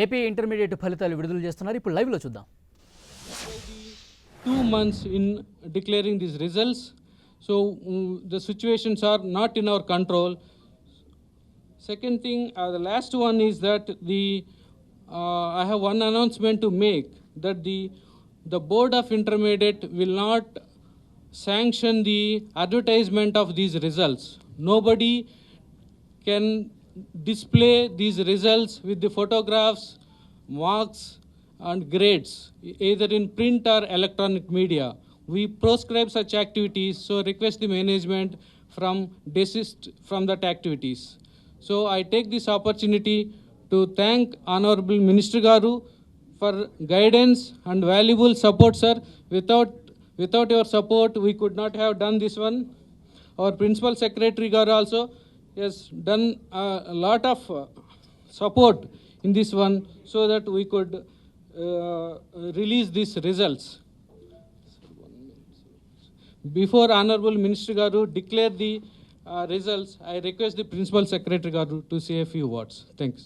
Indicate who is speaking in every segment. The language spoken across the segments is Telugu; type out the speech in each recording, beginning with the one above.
Speaker 1: ఏపీ ఇంటర్మీడియట్ ఫలితాలు విడుదల చేస్తున్నారు. ఇప్పుడు లైవ్లో చూద్దాం.
Speaker 2: 2 months in declaring these results, so the situations are not in our control. Second thing, the last one is that I have one announcement to make, that the board of intermediate will not sanction the advertisement of these results. Nobody can display these results with the photographs, marks and grades, either in print or electronic media. We proscribe such activities, so request the management desist from that activities. So I take this opportunity to thank Honorable Minister Garu for guidance and valuable support, sir. Without your support, we could not have done this one. Our Principal Secretary Garu also has done a lot of support in this one, so that we could release these results. Before Honorable Minister Garu declare the results, I request the Principal Secretary Garu to say a few words. Thanks.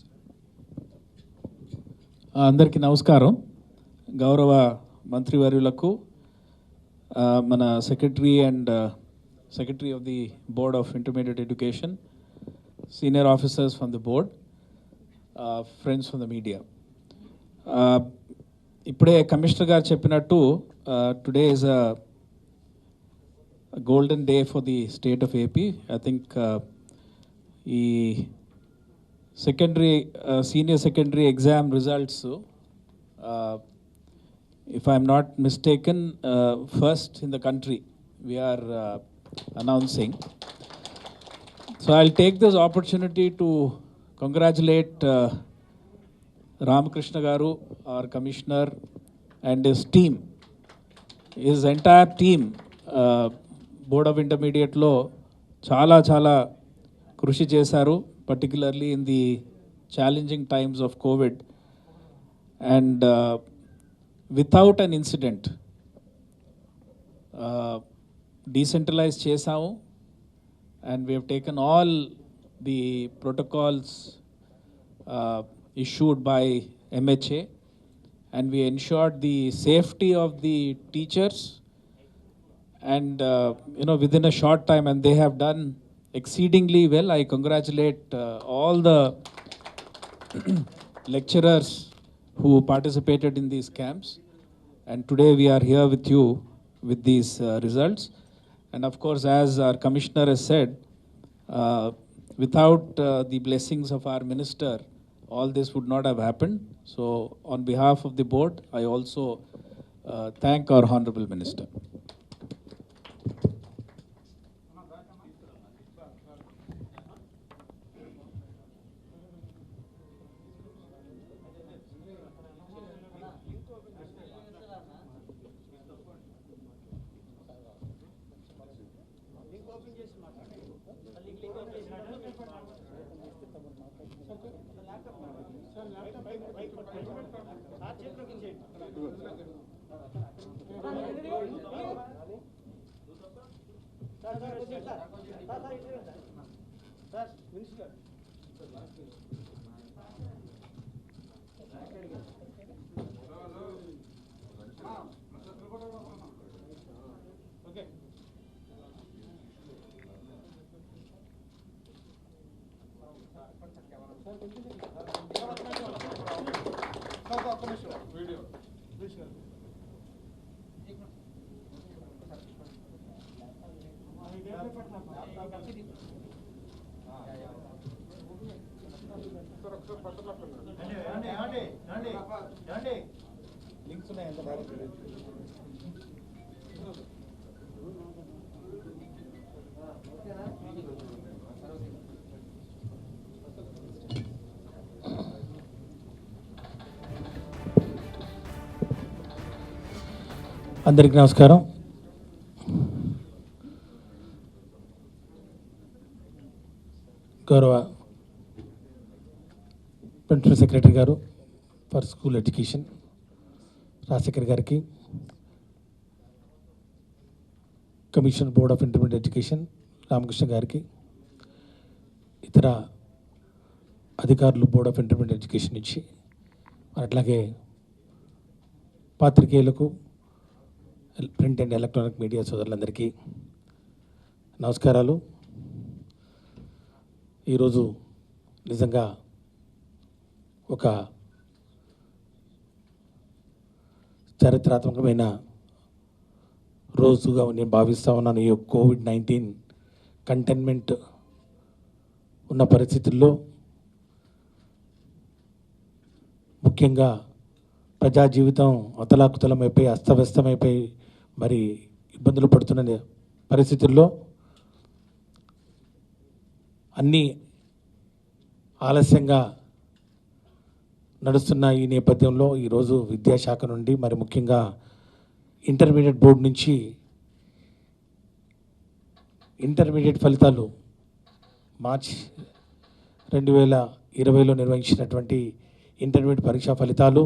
Speaker 3: అందరికీ నమస్కారం. గౌరవ మంత్రివర్యులకు, మన secretary of the board of intermediate education, senior officers from the board, friends from the media. ఇప్పుడే కమిషనర్ గారు చెప్పినట్టు today is a golden day for the state of AP. I think ఈ senior secondary exam results, if I'm not mistaken, first in the country we are announcing. So I'll take this opportunity to congratulate Ramakrishna Garu, our commissioner, and his team, his entire team. Board of Intermediate lo చాలా కృషి చేశారు, particularly in the challenging times of COVID, and without an incident decentralized చేసాము, and we have taken all the protocols issued by MHA, and we ensured the safety of the teachers, and within a short time, and they have done exceedingly well. I congratulate all the lecturers who participated in these camps, and today we are here with you with these results. And of course, as our commissioner has said, without the blessings of our minister, all this would not have happened. So on behalf of the board, I also thank our honorable minister.
Speaker 4: అందరికీ నమస్కారం. గౌరవ ప్రిన్సిపల్ సెక్రటరీ గారు ఫర్ స్కూల్ ఎడ్యుకేషన్ రాజశేఖర్ గారికి, commission board of intermediate education Ramakrishna గారికి, ఇతర అధికారులు బోర్డ్ ఆఫ్ ఇంటర్మీడియట్ ఎడ్యుకేషన్ నుంచి అట్లాగే పాత్రికేయులకు, ప్రింట్ అండ్ ఎలక్ట్రానిక్ మీడియా సోదరులందరికీ నమస్కారాలు. ఈరోజు నిజంగా ఒక చారిత్రాత్మకమైన రోజుగా నేను భావిస్తూ ఉన్నాను. ఈ కోవిడ్-19 కంటైన్మెంట్ ఉన్న పరిస్థితుల్లో ముఖ్యంగా ప్రజా జీవితం అతలాకుతలమైపోయి అస్తవ్యస్తమైపోయి మరి ఇబ్బందులు పడుతున్న పరిస్థితుల్లో అన్నీ ఆలస్యంగా నడుస్తున్న ఈ నేపథ్యంలో ఈరోజు విద్యాశాఖ నుండి మరి ముఖ్యంగా ఇంటర్మీడియట్ బోర్డు నుంచి ఇంటర్మీడియట్ ఫలితాలు మార్చ్ 2020లో నిర్వహించినటువంటి ఇంటర్మీడియట్ పరీక్షా ఫలితాలు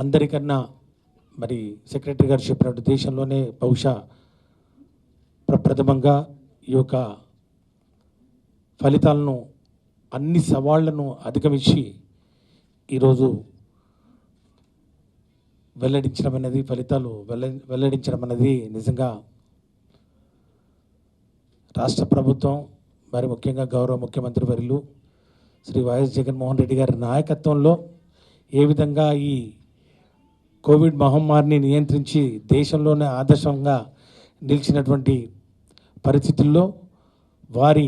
Speaker 4: అందరికన్నా మరి సెక్రటరీ గారు చెప్పినట్టు దేశంలోనే బహుశా ప్రప్రథమంగా ఈ యొక్క ఫలితాలను అన్ని సవాళ్లను అధిగమించి ఈరోజు ఫలితాలు వెల్లడించడం అనేది నిజంగా రాష్ట్ర ప్రభుత్వం మరి ముఖ్యంగా గౌరవ ముఖ్యమంత్రి వర్యులు శ్రీ వైఎస్ జగన్మోహన్ రెడ్డి గారి నాయకత్వంలో ఏ విధంగా ఈ కోవిడ్ మహమ్మారిని నియంత్రించి దేశంలోనే ఆదర్శంగా నిలిచినటువంటి పరిస్థితుల్లో వారి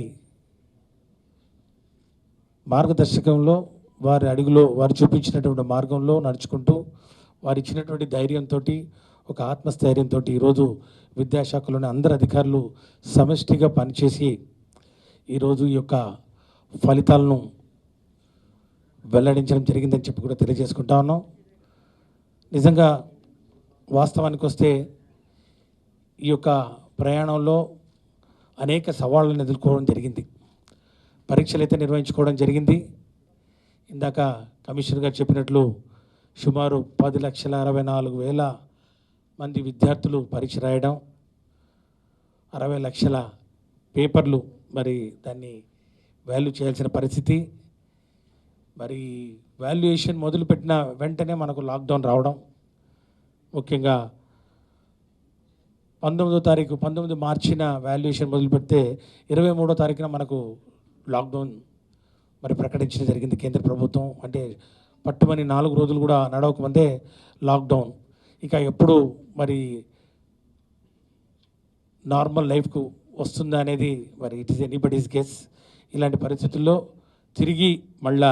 Speaker 4: మార్గదర్శకంలో వారు చూపించినటువంటి మార్గంలో నడుచుకుంటూ వారు ఇచ్చినటువంటి ధైర్యంతో ఒక ఆత్మస్థైర్యంతో ఈరోజు విద్యాశాఖలోని అందరు అధికారులు సమష్టిగా పనిచేసి ఈరోజు ఈ యొక్క ఫలితాలను వెల్లడించడం జరిగిందని చెప్పి కూడా తెలియజేసుకుంటా ఉన్నాం. నిజంగా వాస్తవానికి వస్తే ఈ యొక్క ప్రయాణంలో అనేక సవాళ్ళను ఎదుర్కోవడం జరిగింది. పరీక్షలు అయితే నిర్వహించుకోవడం జరిగింది. ఇందాక కమిషనర్ గారు చెప్పినట్లు సుమారు 10,64,000 మంది విద్యార్థులు పరీక్ష రాయడం, 60 లక్షల పేపర్లు మరి దాన్ని వాల్యూ చేయాల్సిన పరిస్థితి. మరి వాల్యుయేషన్ మొదలుపెట్టిన వెంటనే మనకు లాక్డౌన్ రావడం, ముఖ్యంగా 19 మార్చిన వాల్యుయేషన్ మొదలు పెడితే 23వ తారీఖున మనకు లాక్డౌన్ మరి ప్రకటించడం జరిగింది కేంద్ర ప్రభుత్వం. అంటే పట్టుమని 4 రోజులు కూడా నడవకముందే లాక్డౌన్. ఇక ఎప్పుడు మరి నార్మల్ లైఫ్కు వస్తుందా అనేది మరి ఇట్ ఈస్ ఎనీబడీస్ గెస్. ఇలాంటి పరిస్థితుల్లో తిరిగి మళ్ళా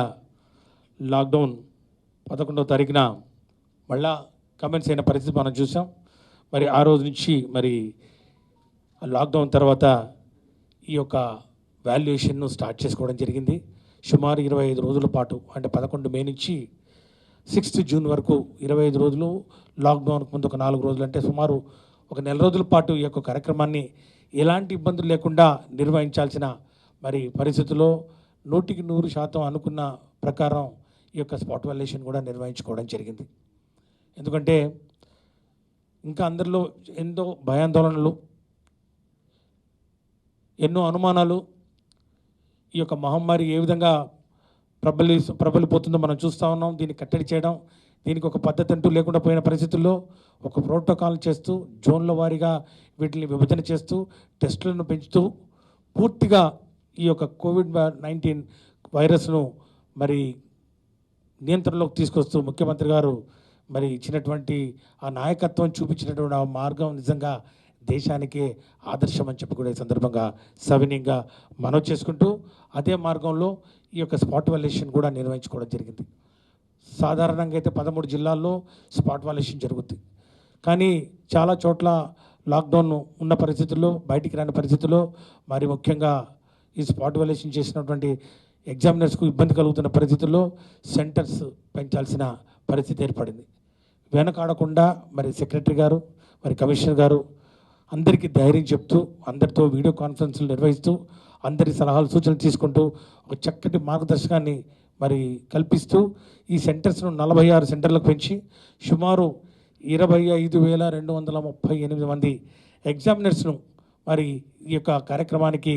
Speaker 4: లాక్డౌన్ 11వ తారీఖున మళ్ళా కమెంట్స్ అయిన పరిస్థితి మనం చూసాం. మరి ఆ రోజు నుంచి మరి లాక్డౌన్ తర్వాత ఈ యొక్క వాల్యుయేషన్ను స్టార్ట్ చేసుకోవడం జరిగింది. సుమారు 25 రోజుల పాటు, అంటే 11 మే నుంచి 6 జూన్ వరకు 25 రోజులు, లాక్డౌన్కు ముందు ఒక 4 రోజులు, అంటే సుమారు ఒక నెల రోజుల పాటు ఈ యొక్క కార్యక్రమాన్ని ఎలాంటి ఇబ్బందులు లేకుండా నిర్వహించాల్సిన మరి పరిస్థితుల్లో 100% అనుకున్న ప్రకారం ఈ యొక్క స్పాట్ వాల్యుయేషన్ కూడా నిర్వహించుకోవడం జరిగింది. ఎందుకంటే ఇంకా అందరిలో ఎంతో భయాందోళనలు, ఎన్నో అనుమానాలు, ఈ యొక్క మహమ్మారి ఏ విధంగా ప్రబలిపోతుందో మనం చూస్తూ ఉన్నాం. దీన్ని కట్టడి చేయడం, దీనికి ఒక పద్ధతి అంటూ లేకుండా పోయిన పరిస్థితుల్లో ఒక ప్రోటోకాల్ చేస్తూ జోన్ల వారీగా వీటిని విభజన చేస్తూ టెస్టులను పెంచుతూ పూర్తిగా ఈ యొక్క కోవిడ్-19 వైరస్ను మరి నియంత్రణలోకి తీసుకొస్తూ ముఖ్యమంత్రి గారు మరి ఇచ్చినటువంటి ఆ నాయకత్వం, చూపించినటువంటి ఆ మార్గం నిజంగా దేశానికే ఆదర్శం అని చెప్పి కూడా ఈ సందర్భంగా సవినీయంగా మనవి చేసుకుంటూ అదే మార్గంలో ఈ యొక్క స్పాట్ వాల్యుయేషన్ కూడా నిర్వహించుకోవడం జరిగింది. సాధారణంగా అయితే 13 జిల్లాల్లో స్పాట్ వాల్యుయేషన్ జరుగుతుంది. కానీ చాలా చోట్ల లాక్డౌన్ ఉన్న పరిస్థితుల్లో, బయటికి రాని పరిస్థితుల్లో మరి ముఖ్యంగా ఈ స్పాట్ వాల్యుయేషన్ చేసినటువంటి ఎగ్జామినర్స్కు ఇబ్బంది కలుగుతున్న పరిస్థితుల్లో సెంటర్స్ పెంచాల్సిన పరిస్థితి ఏర్పడింది. వెనకాడకుండా మరి సెక్రటరీ గారు, మరి కమిషనర్ గారు అందరికీ ధైర్యం చెప్తూ, అందరితో వీడియో కాన్ఫరెన్స్లు నిర్వహిస్తూ, అందరి సలహాలు సూచనలు తీసుకుంటూ ఒక చక్కటి మార్గదర్శకాన్ని మరి కల్పిస్తూ ఈ సెంటర్స్ను 46 సెంటర్లకు పెంచి సుమారు 25,238 మంది ఎగ్జామినర్స్ను మరి ఈ యొక్క కార్యక్రమానికి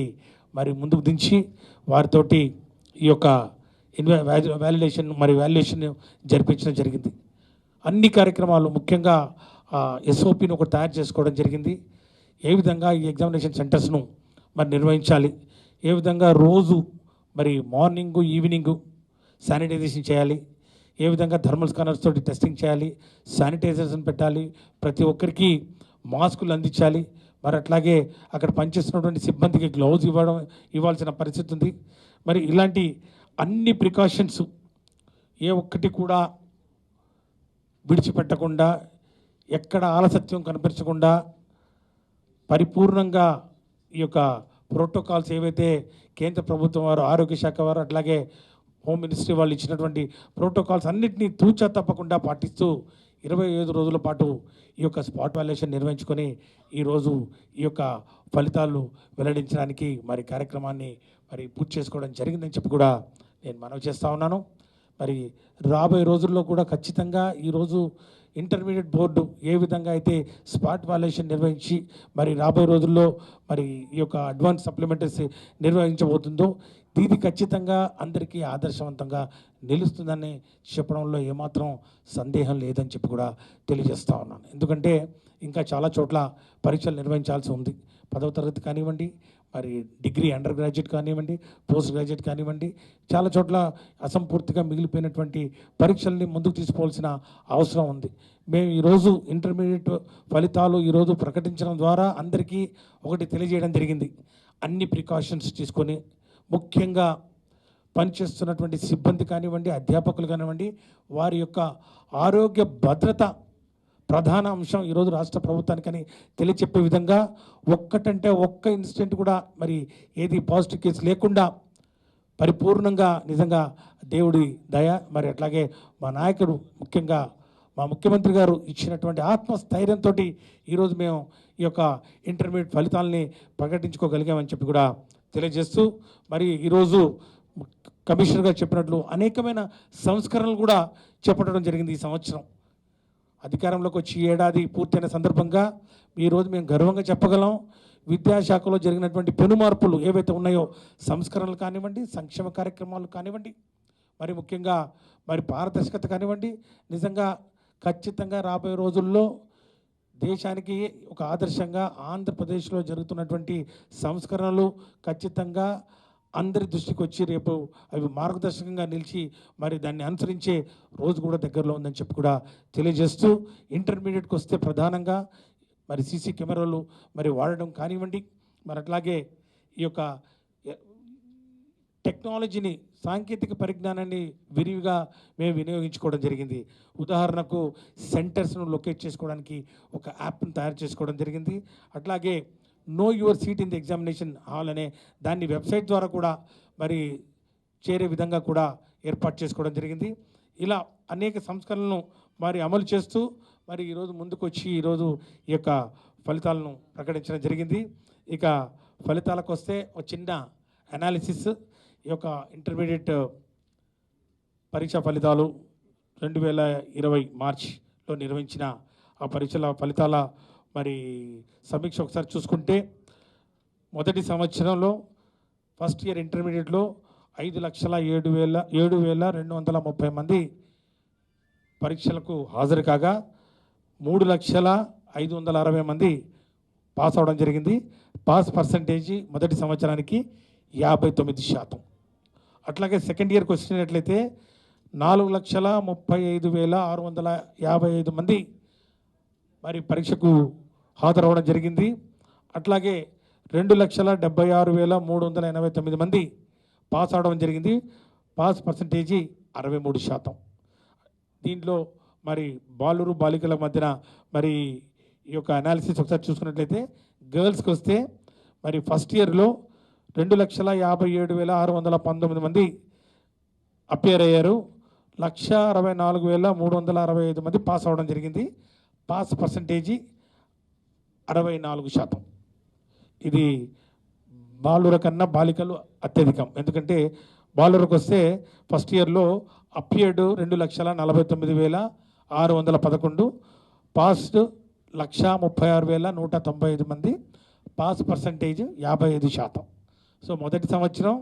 Speaker 4: మరి ముందుకు దించి వారితోటి ఈ యొక్క వ్యాలిడేషన్ మరి వాల్యుయేషన్ జరిపించడం జరిగింది. అన్ని కార్యక్రమాలు ముఖ్యంగా ఎస్ఓపిని ఒకటి తయారు చేసుకోవడం జరిగింది. ఏ విధంగా ఈ ఎగ్జామినేషన్ సెంటర్స్ను మరి నిర్వహించాలి, ఏ విధంగా రోజు మరి మార్నింగు ఈవినింగు శానిటైజేషన్ చేయాలి, ఏ విధంగా థర్మల్ స్కానర్స్ తోటి టెస్టింగ్ చేయాలి, శానిటైజేషన్ పెట్టాలి, ప్రతి ఒక్కరికి మాస్కులు అందించాలి, మరి అట్లాగే అక్కడ పనిచేస్తున్నటువంటి సిబ్బందికి గ్లౌజ్ ఇవ్వాల్సిన పరిస్థితి ఉంది. మరి ఇలాంటి అన్ని ప్రికాషన్స్ ఏ ఒక్కటి కూడా విడిచిపెట్టకుండా, ఎక్కడ ఆలస్యం కనిపించకుండా పరిపూర్ణంగా ఈ యొక్క ప్రోటోకాల్స్ ఏవైతే కేంద్ర ప్రభుత్వం వారు, ఆరోగ్య శాఖ వారు, అట్లాగే హోమ్ మినిస్ట్రీ వాళ్ళు ఇచ్చినటువంటి ప్రోటోకాల్స్ అన్నింటినీ తూచా తప్పకుండా పాటిస్తూ 25 రోజుల పాటు ఈ యొక్క స్పాట్ వాల్యుయేషన్ నిర్వహించుకొని ఈరోజు ఈ యొక్క ఫలితాలు వెల్లడించడానికి మరి కార్యక్రమాన్ని మరి పూర్తి చేసుకోవడం జరిగిందని చెప్పి కూడా నేను మనవి చేస్తూ ఉన్నాను. మరి రాబోయే రోజుల్లో కూడా ఖచ్చితంగా ఈరోజు ఇంటర్మీడియట్ బోర్డు ఏ విధంగా అయితే స్పాట్ వాల్యుయేషన్ నిర్వహించి మరి రాబోయే రోజుల్లో మరి ఈ యొక్క అడ్వాన్స్ సప్లిమెంటరీస్ నిర్వహించబోతుందో ఇది ఖచ్చితంగా అందరికీ ఆదర్శవంతంగా నిలుస్తుందని చెప్పడంలో ఏమాత్రం సందేహం లేదని చెప్పి కూడా తెలియజేస్తూ ఉన్నాను. ఎందుకంటే ఇంకా చాలా చోట్ల పరీక్షలు నిర్వహించాల్సి ఉంది. 10వ తరగతి కానివ్వండి, మరి డిగ్రీ అండర్ గ్రాడ్యుయేట్ కానివ్వండి, పోస్ట్ గ్రాడ్యుయేట్ కానివ్వండి, చాలా చోట్ల అసంపూర్తిగా మిగిలిపోయినటువంటి పరీక్షల్ని ముందుకు తీసుకోవాల్సిన అవసరం ఉంది. మేము ఈరోజు ఇంటర్మీడియట్ ఫలితాలు ఈరోజు ప్రకటించడం ద్వారా అందరికీ ఒకటి తెలియజేయడం జరిగింది. అన్ని ప్రికాషన్స్ తీసుకొని ముఖ్యంగా పనిచేస్తున్నటువంటి సిబ్బంది కానివ్వండి, అధ్యాపకులు కానివ్వండి, వారి యొక్క ఆరోగ్య భద్రత ప్రధాన అంశం ఈరోజు రాష్ట్ర ప్రభుత్వానికని తెలియచెప్పే విధంగా ఒక్కటంటే ఒక్క ఇన్సిడెంట్ కూడా మరి ఏది పాజిటివ్ కేసు లేకుండా పరిపూర్ణంగా నిజంగా దేవుడి దయ, మరి అట్లాగే మా నాయకుడు ముఖ్యంగా మా ముఖ్యమంత్రి గారు ఇచ్చినటువంటి ఆత్మస్థైర్యంతో ఈరోజు మేము ఈ యొక్క ఇంటర్మీడియట్ ఫలితాలని ప్రకటించుకోగలిగామని చెప్పి కూడా తెలియజేస్తూ, మరి ఈరోజు కమిషనర్ గారు చెప్పినట్లు అనేకమైన సంస్కరణలు కూడా చేపట్టడం జరిగింది. ఈ సంవత్సరం అధికారంలోకి వచ్చి ఏడాది పూర్తయిన సందర్భంగా ఈరోజు మేము గర్వంగా చెప్పగలం, విద్యాశాఖలో జరిగినటువంటి పెను మార్పులు ఏవైతే ఉన్నాయో, సంస్కరణలు కానివ్వండి, సంక్షేమ కార్యక్రమాలు కానివ్వండి, మరి ముఖ్యంగా మరి పారదర్శకత కానివ్వండి, నిజంగా ఖచ్చితంగా రాబోయే రోజుల్లో దేశానికి ఒక ఆదర్శంగా ఆంధ్రప్రదేశ్లో జరుగుతున్నటువంటి సంస్కరణలు ఖచ్చితంగా అందరి దృష్టికి వచ్చి రేపు అవి మార్గదర్శకంగా నిలిచి మరి దాన్ని అనుసరించే రోజు కూడా దగ్గరలో ఉందని చెప్పి కూడా తెలియజేస్తూ, ఇంటర్మీడియట్కి వస్తే ప్రధానంగా మరి సీసీ కెమెరాలు మరి వాడడం కానివ్వండి, మరి అట్లాగే ఈ యొక్క టెక్నాలజీని, సాంకేతిక పరిజ్ఞానాన్ని విరివిగా మేము వినియోగించుకోవడం జరిగింది. ఉదాహరణకు సెంటర్స్ను లొకేట్ చేసుకోవడానికి ఒక యాప్ను తయారు చేసుకోవడం జరిగింది. అట్లాగే know your seat in the examination hall అనే దాన్ని వెబ్సైట్ ద్వారా కూడా మరి చేరే విధంగా కూడా ఏర్పాటు చేసుకోవడం జరిగింది. ఇలా అనేక సంస్కరణలను మరి అమలు చేస్తూ మరి ఈరోజు ముందుకు వచ్చి ఈరోజు ఈ యొక్క ఫలితాలను ప్రకటించడం జరిగింది. ఇక ఫలితాలకు వస్తే ఒక చిన్న అనాలిసిస్, ఈ యొక్క ఇంటర్మీడియట్ పరీక్షా ఫలితాలు 2020 మార్చిలో నిర్వహించిన ఆ పరీక్షల ఫలితాల మరి సమీక్ష ఒకసారి చూసుకుంటే, మొదటి సంవత్సరంలో ఫస్ట్ ఇయర్ ఇంటర్మీడియట్లో 5,07,230 మంది పరీక్షలకు హాజరు కాగా 3,05,60 మంది పాస్ అవడం జరిగింది. పాస్ పర్సంటేజీ మొదటి సంవత్సరానికి 59%. అట్లాగే సెకండ్ ఇయర్కి వచ్చినట్లయితే 4,35,655 మంది మరి పరీక్షకు హాజరవడం జరిగింది. అట్లాగే 2,76,389 మంది పాస్ అవడం జరిగింది. Pass percentage 63%. దీంట్లో మరి బాలురు బాలికల మధ్యన మరి ఈ యొక్క అనాలిసిస్ ఒకసారి చూసుకున్నట్లయితే, గర్ల్స్కి వస్తే మరి ఫస్ట్ ఇయర్లో 2,57,619 మంది అపియర్ అయ్యారు. 1,64,365 మంది పాస్ అవ్వడం జరిగింది. Pass percentage 64%. ఇది బాలుర కన్నా బాలికలు అత్యధికం. ఎందుకంటే బాలురకు వస్తే ఫస్ట్ ఇయర్లో అపియర్డ్ 2,49,611, పాస్డ్ 1,36,195 మంది, పాస్ పర్సంటేజ్ 55%. సో మొదటి సంవత్సరం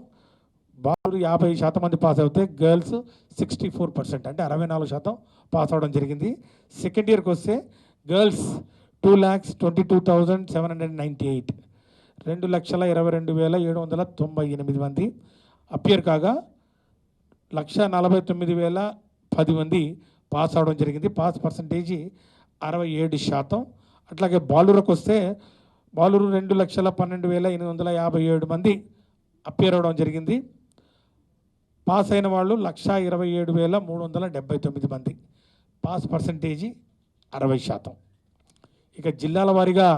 Speaker 4: బాలురు 50% మంది పాస్ అవుతే గర్ల్స్ 64%, అంటే 64% పాస్ అవడం జరిగింది. సెకండ్ ఇయర్కి వస్తే గర్ల్స్ 2,22,798, 2,22,798 మంది అపియర్ కాగా 1,49,010 మంది పాస్ అవడం జరిగింది. Pass percentage 67%. అట్లాగే బాలురకు వస్తే బాలురు 2,12,857 మంది అపియర్ అవడం జరిగింది. పాస్ అయిన వాళ్ళు 1,27,379 మంది, పాస్ పర్సంటేజీ 60%. ఇక జిల్లాల వారీగా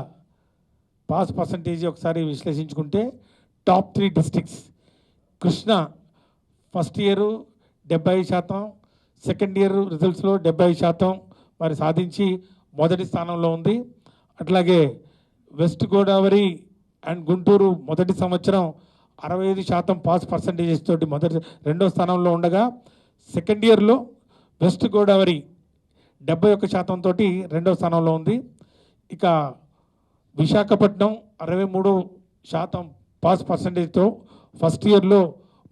Speaker 4: పాస్ పర్సంటేజీ ఒకసారి విశ్లేషించుకుంటే top 3 districts: Krishna first year 70%, second year రిజల్ట్స్లో 70% మరి సాధించి మొదటి స్థానంలో ఉంది. అట్లాగే వెస్ట్ గోదావరి అండ్ గుంటూరు మొదటి సంవత్సరం 65% పాస్ పర్సంటేజెస్ తోటి రెండో స్థానంలో ఉండగా, సెకండ్ ఇయర్లో వెస్ట్ గోదావరి 71% తోటి రెండో స్థానంలో ఉంది. ఇక విశాఖపట్నం 63% పాస్ పర్సంటేజ్తో ఫస్ట్ ఇయర్లో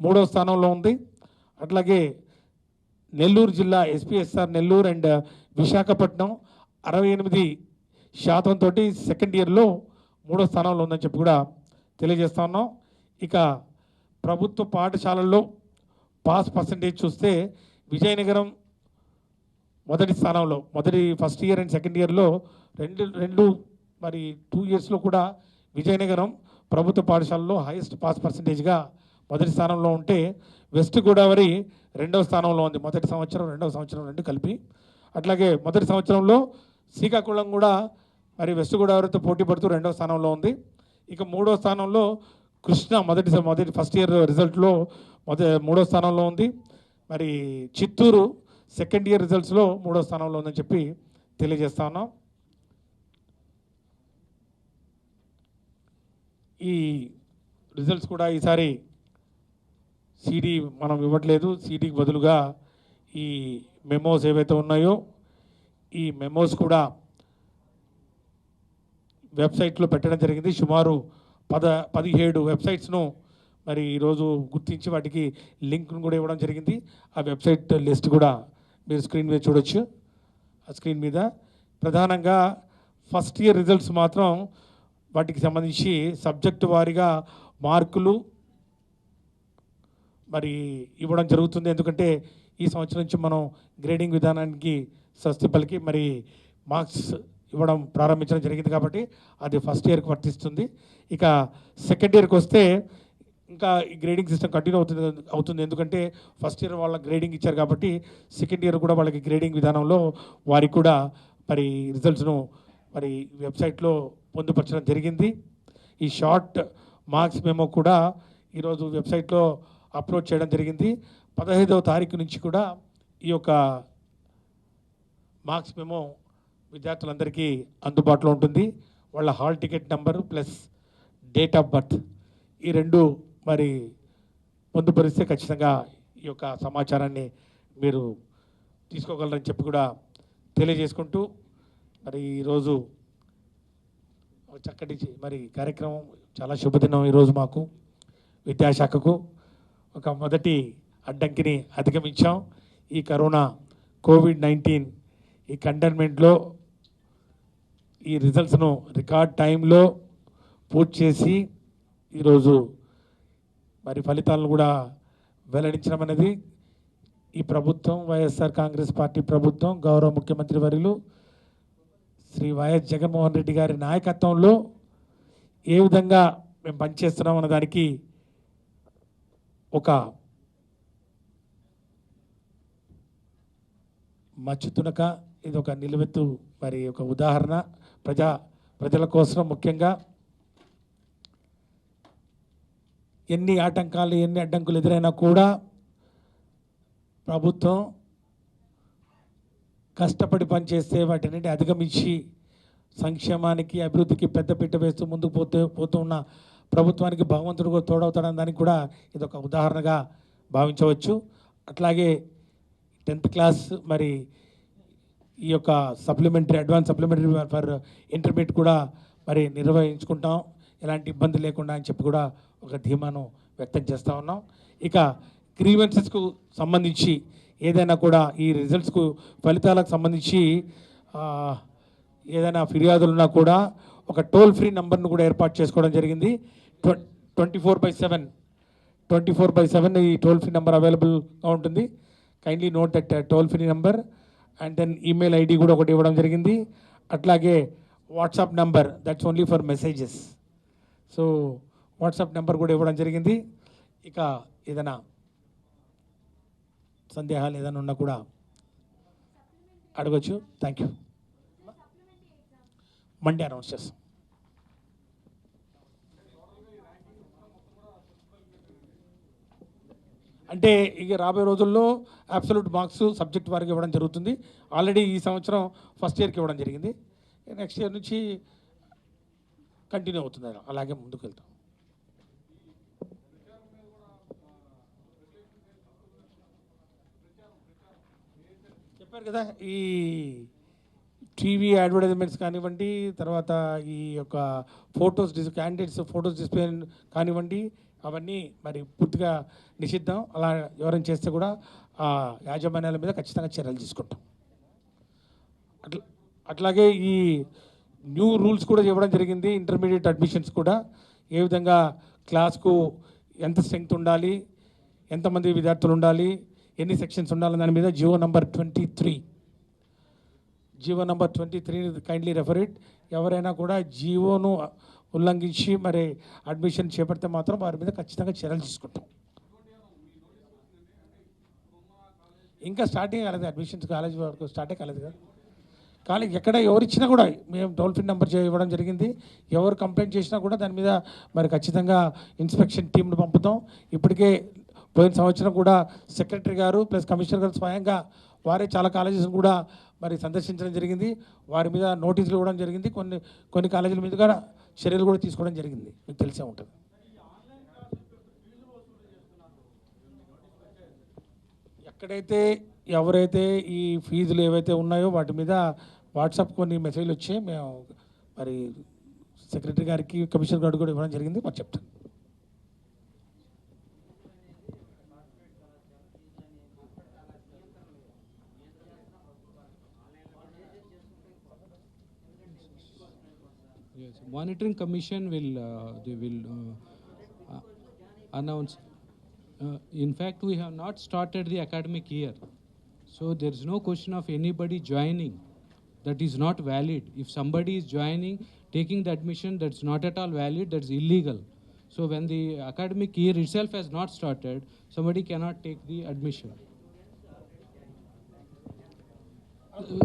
Speaker 4: మూడో స్థానంలో ఉంది. అట్లాగే నెల్లూరు జిల్లా ఎస్పీఎస్ఆర్ నెల్లూరు అండ్ విశాఖపట్నం 68% తోటి సెకండ్ ఇయర్లో మూడో స్థానంలో ఉందని చెప్పి కూడా తెలియజేస్తా ఉన్నాం. ఇక ప్రభుత్వ పాఠశాలల్లో పాస్ పర్సంటేజ్ చూస్తే విజయనగరం మొదటి స్థానంలో, ఫస్ట్ ఇయర్ అండ్ సెకండ్ ఇయర్లో రెండు మరి 2 ఇయర్స్లో కూడా విజయనగరం ప్రభుత్వ పాఠశాలలో హైయెస్ట్ పాస్ పర్సంటేజ్గా మొదటి స్థానంలో ఉంటే, వెస్ట్ గోదావరి రెండవ స్థానంలో ఉంది. మొదటి సంవత్సరం రెండవ సంవత్సరం రెండు కలిపి. అట్లాగే మొదటి సంవత్సరంలో శ్రీకాకుళం కూడా మరి వెస్ట్ గోదావరితో పోటీ పడుతూ రెండవ స్థానంలో ఉంది. ఇక మూడో స్థానంలో కృష్ణ మొదటి ఫస్ట్ ఇయర్ రిజల్ట్లో మూడో స్థానంలో ఉంది. మరి చిత్తూరు సెకండ్ ఇయర్ రిజల్ట్స్లో మూడో స్థానంలో ఉందని చెప్పి తెలియజేస్తా ఉన్నాం. ఈ రిజల్ట్స్ కూడా ఈసారి సీడీ మనం ఇవ్వట్లేదు. సీడీకి బదులుగా ఈ మెమోస్ ఏవైతే ఉన్నాయో ఈ మెమోస్ కూడా వెబ్సైట్లో పెట్టడం జరిగింది. సుమారు 17 వెబ్సైట్స్ను మరి ఈరోజు గుర్తించి వాటికి లింక్ను కూడా ఇవ్వడం జరిగింది. ఆ వెబ్సైట్ లిస్ట్ కూడా మీరు స్క్రీన్ మీద చూడొచ్చు. ఆ స్క్రీన్ మీద ప్రధానంగా ఫస్ట్ ఇయర్ రిజల్ట్స్ మాత్రం వాటికి సంబంధించి సబ్జెక్టు వారీగా మార్కులు మరి ఇవ్వడం జరుగుతుంది. ఎందుకంటే ఈ సంవత్సరం నుంచి మనం గ్రేడింగ్ విధానానికి స్వస్తి పలికి మరి మార్క్స్ ఇవ్వడం ప్రారంభించడం జరిగింది కాబట్టి అది ఫస్ట్ ఇయర్కి వర్తిస్తుంది. ఇక సెకండ్ ఇయర్కి వస్తే ఇంకా ఈ గ్రేడింగ్ సిస్టమ్ కంటిన్యూ అవుతుంది. ఎందుకంటే ఫస్ట్ ఇయర్ వాళ్ళ గ్రేడింగ్ ఇచ్చారు కాబట్టి సెకండ్ ఇయర్ కూడా వాళ్ళకి గ్రేడింగ్ విధానంలో వారికి కూడా మరి రిజల్ట్స్ను మరి వెబ్సైట్లో పొందుపరచడం జరిగింది. ఈ షార్ట్ మార్క్స్ మెమో కూడా ఈరోజు వెబ్సైట్లో అప్లోడ్ చేయడం జరిగింది. 15వ తారీఖు నుంచి కూడా ఈ యొక్క మార్క్స్ మెమో విద్యార్థులందరికీ అందుబాటులో ఉంటుంది. వాళ్ళ hall ticket number plus date of birth ఈ రెండు మరి పొందుపరిస్తే ఖచ్చితంగా ఈ యొక్క సమాచారాన్ని మీరు తీసుకోగలరని చెప్పి కూడా తెలియజేసుకుంటూ మరి ఈరోజు చక్కటి మరి కార్యక్రమం చాలా శుభదినం. ఈరోజు మాకు విద్యాశాఖకు ఒక మొదటి అడ్డంకిని అధిగమించాం. ఈ కరోనా కోవిడ్-19 ఈ కంటైన్మెంట్లో ఈ రిజల్ట్స్ను రికార్డ్ టైంలో పూర్తి చేసి ఈరోజు మరి ఫలితాలను కూడా వెల్లడించడం అనేది ఈ ప్రభుత్వం వైఎస్ఆర్ కాంగ్రెస్ పార్టీ ప్రభుత్వం గౌరవ ముఖ్యమంత్రి వర్యులు శ్రీ వైఎస్ జగన్మోహన్ రెడ్డి గారి నాయకత్వంలో ఏ విధంగా మేము పనిచేస్తున్నాం అన్న దానికి ఒక మచ్చుతునక ఇది ఒక నిలువెత్తు మరి ఒక ఉదాహరణ. ప్రజల కోసం ముఖ్యంగా ఎన్ని ఆటంకాలు ఎన్ని అడ్డంకులు ఎదురైనా కూడా ప్రభుత్వం కష్టపడి పనిచేస్తే వాటిని అధిగమించి సంక్షేమానికి అభివృద్ధికి పెద్దపీట వేస్తూ ముందుకు పోతూ ఉన్న ప్రభుత్వానికి భగవంతుడు కూడా తోడవుతాడని దానికి కూడా ఇది ఒక ఉదాహరణగా భావించవచ్చు. అట్లాగే 10th క్లాస్ మరి ఈ యొక్క supplementary advance supplementary for intermediate కూడా మరి నిర్వహించుకుంటాం ఎలాంటి ఇబ్బంది లేకుండా అని చెప్పి కూడా ఒక ధీమాను వ్యక్తం చేస్తూ ఉన్నాం. ఇక గ్రీవెన్సెస్కు సంబంధించి ఏదైనా కూడా ఈ రిజల్ట్స్కు ఫలితాలకు సంబంధించి ఆ, ఏదైనా ఫిర్యాదులు ఉన్నా కూడా ఒక టోల్ ఫ్రీ నంబర్ను కూడా ఏర్పాటు చేసుకోవడం జరిగింది. 24/7 ఈ టోల్ ఫ్రీ నెంబర్ అవైలబుల్గా ఉంటుంది. Kindly note that toll free number and then email ID కూడా ఒకటి ఇవ్వడం జరిగింది. అట్లాగే WhatsApp number that's only for messages. So WhatsApp number కూడా ఇవ్వడం జరిగింది. ఇక ఏదైనా సందేహాలు ఏదైనా ఉన్నా కూడా అడగచ్చు. Thank you. మండే అనౌన్స్ చేస్తాం. అంటే ఇక రాబోయే రోజుల్లో అబ్సల్యూట్ మార్క్స్ సబ్జెక్ట్ వారికి ఇవ్వడం జరుగుతుంది. ఆల్రెడీ ఈ సంవత్సరం ఫస్ట్ ఇయర్కి ఇవ్వడం జరిగింది. నెక్స్ట్ ఇయర్ నుంచి కంటిన్యూ అవుతుంది, అలాగే ముందుకు వెళ్తాం. చెప్పారు కదా, ఈ టీవీ అడ్వర్టైజ్మెంట్స్ కానివ్వండి, తర్వాత ఈ యొక్క ఫొటోస్ క్యాండిడేట్స్ ఫొటోస్ డిస్ప్లే కానివ్వండి, అవన్నీ మరి పూర్తిగా నిషిద్ధం. అలా ఎవరైనా చేస్తే కూడా ఆ యాజమాన్యాల మీద ఖచ్చితంగా చర్యలు తీసుకుంటాం. అట్లాగే ఈ న్యూ రూల్స్ కూడా ఇవ్వడం జరిగింది. ఇంటర్మీడియట్ అడ్మిషన్స్ కూడా ఏ విధంగా క్లాస్కు ఎంత స్ట్రెంగ్త్ ఉండాలి, ఎంతమంది విద్యార్థులు ఉండాలి, ఎన్ని సెక్షన్స్ ఉండాలి, దాని మీద Jio number 23 kindly refer it. ఎవరైనా కూడా జియోను ఉల్లంఘించి మరి అడ్మిషన్ చేపడితే మాత్రం వారి మీద ఖచ్చితంగా చర్యలు తీసుకుంటాం. ఇంకా స్టార్టింగ్ కాలేదు, అడ్మిషన్స్ కాలేజ్ వరకు స్టార్టే కాలేదు కదా. కాలేజ్ ఎక్కడ ఎవరు ఇచ్చినా కూడా మేము టోల్ ఫ్రీ నెంబర్ ఇవ్వడం జరిగింది. ఎవరు కంప్లైంట్ చేసినా కూడా దాని మీద మరి ఖచ్చితంగా ఇన్స్పెక్షన్ టీంను పంపుతాం. ఇప్పటికే పోయిన సంవత్సరం కూడా సెక్రటరీ గారు ప్లస్ కమిషనర్ గారు స్వయంగా వారే చాలా కాలేజెస్ కూడా మరి సందర్శించడం జరిగింది. వారి మీద నోటీసులు ఇవ్వడం జరిగింది. కొన్ని కాలేజీల మీద కూడా చర్యలు కూడా తీసుకోవడం జరిగింది. మీకు తెలిసే ఉంటుంది. ఎక్కడైతే ఎవరైతే ఈ ఫీజులు ఏవైతే ఉన్నాయో వాటి మీద వాట్సాప్ కొన్ని మెసేజ్లు వచ్చాయి. మేము మరి సెక్రటరీ గారికి కమిషనర్ గారికి కూడా ఇవ్వడం జరిగింది. మాకు చెప్తాను.
Speaker 2: Yes, monitoring commission will announce. In fact, we have not started the academic year, so there is no question of anybody joining. That is not valid. If somebody is joining, taking the admission, that's not at all valid. That's illegal. So when the academic year itself has not started, somebody cannot take the admission.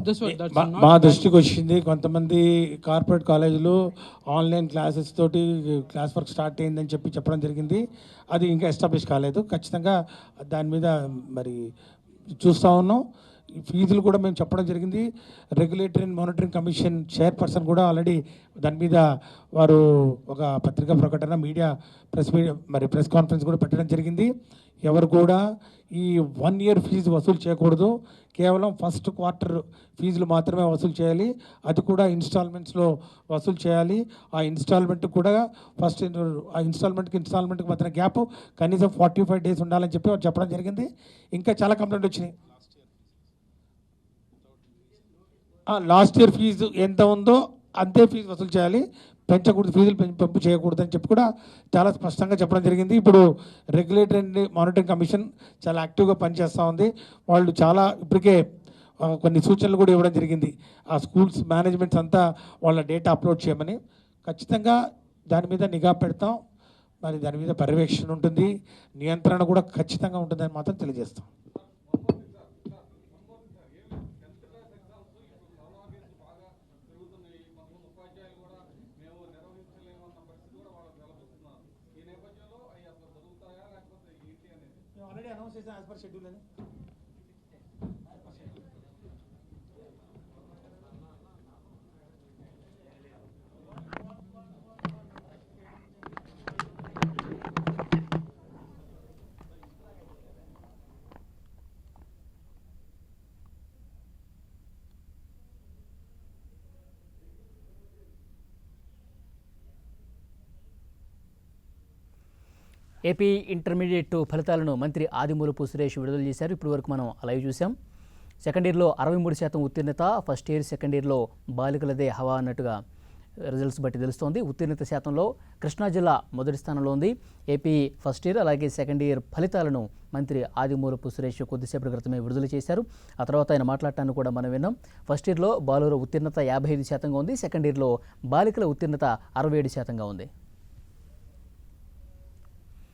Speaker 2: That's
Speaker 4: మా
Speaker 2: not valid.
Speaker 4: దృష్టికి వచ్చింది, కొంతమంది కార్పొరేట్ కాలేజీలు ఆన్లైన్ క్లాసెస్ తోటి క్లాస్ వర్క్ స్టార్ట్ అయిందని చెప్పడం జరిగింది. అది ఇంకా ఎస్టాబ్లిష్ కాలేదు. ఖచ్చితంగా దాని మీద మరి చూస్తూ ఉన్నాం. ఫీజులు కూడా మేము చెప్పడం జరిగింది. Regulatory and monitoring commission chairperson కూడా ఆల్రెడీ దాని మీద వారు ఒక పత్రికా ప్రకటన ప్రెస్ కాన్ఫరెన్స్ కూడా పెట్టడం జరిగింది. ఎవరు కూడా ఈ 1 year ఫీజు వసూలు చేయకూడదు. కేవలం ఫస్ట్ క్వార్టర్ ఫీజులు మాత్రమే వసూలు చేయాలి. అది కూడా ఇన్స్టాల్మెంట్స్లో వసూలు చేయాలి. ఆ ఇన్స్టాల్మెంట్ కూడా ఆ ఇన్స్టాల్మెంట్కి మధ్యన గ్యాప్ కనీసం 45 days ఉండాలని చెప్పి వారు చెప్పడం జరిగింది. ఇంకా చాలా కంప్లైంట్ వచ్చినాయి. లాస్ట్ ఇయర్ ఫీజు ఎంత ఉందో అంతే ఫీజు వసూలు చేయాలి, పెంచకూడదు, ఫీజులు పెంపు చేయకూడదు అని చెప్పి కూడా చాలా స్పష్టంగా చెప్పడం జరిగింది. ఇప్పుడు రెగ్యులేటరీ అండ్ మానిటరింగ్ కమిషన్ చాలా యాక్టివ్గా పనిచేస్తూ ఉంది. వాళ్ళు చాలా ఇప్పటికే కొన్ని సూచనలు కూడా ఇవ్వడం జరిగింది. ఆ స్కూల్స్ మేనేజ్మెంట్స్ అంతా వాళ్ళ డేటా అప్లోడ్ చేయమని. ఖచ్చితంగా దాని మీద నిఘా పెడతాం. మరి దాని మీద పర్యవేక్షణ ఉంటుంది, నియంత్రణ కూడా ఖచ్చితంగా ఉంటుందని మాత్రం తెలియజేస్తాం. ఆల్రెడీ అనౌన్స్ చేసాం యాజ్ పర్ షెడ్యూల్ అని.
Speaker 1: ఏపీ ఇంటర్మీడియట్ ఫలితాలను మంత్రి ఆదిమూలపు సురేష్ విడుదల చేశారు. ఇప్పటి వరకు మనం లైవ్ చూసాం. సెకండ్ ఇయర్లో 63% ఉత్తీర్ణత, ఫస్ట్ ఇయర్ సెకండ్ ఇయర్లో బాలికలదే హవా అన్నట్టుగా రిజల్ట్స్ బట్టి తెలుస్తోంది. ఉత్తీర్ణత శాతంలో కృష్ణా జిల్లా మొదటి స్థానంలో ఉంది. ఏపీ ఫస్ట్ ఇయర్ అలాగే సెకండ్ ఇయర్ ఫలితాలను మంత్రి ఆదిమూలపు సురేష్ కొద్దిసేపటి క్రితమే విడుదల చేశారు. ఆ తర్వాత ఆయన మాట్లాడటాన్ని కూడా మనం విన్నాం. ఫస్ట్ ఇయర్లో బాలుర ఉత్తీర్ణత 55% ఉంది. సెకండ్ ఇయర్లో బాలికల ఉత్తీర్ణత 67% ఉంది.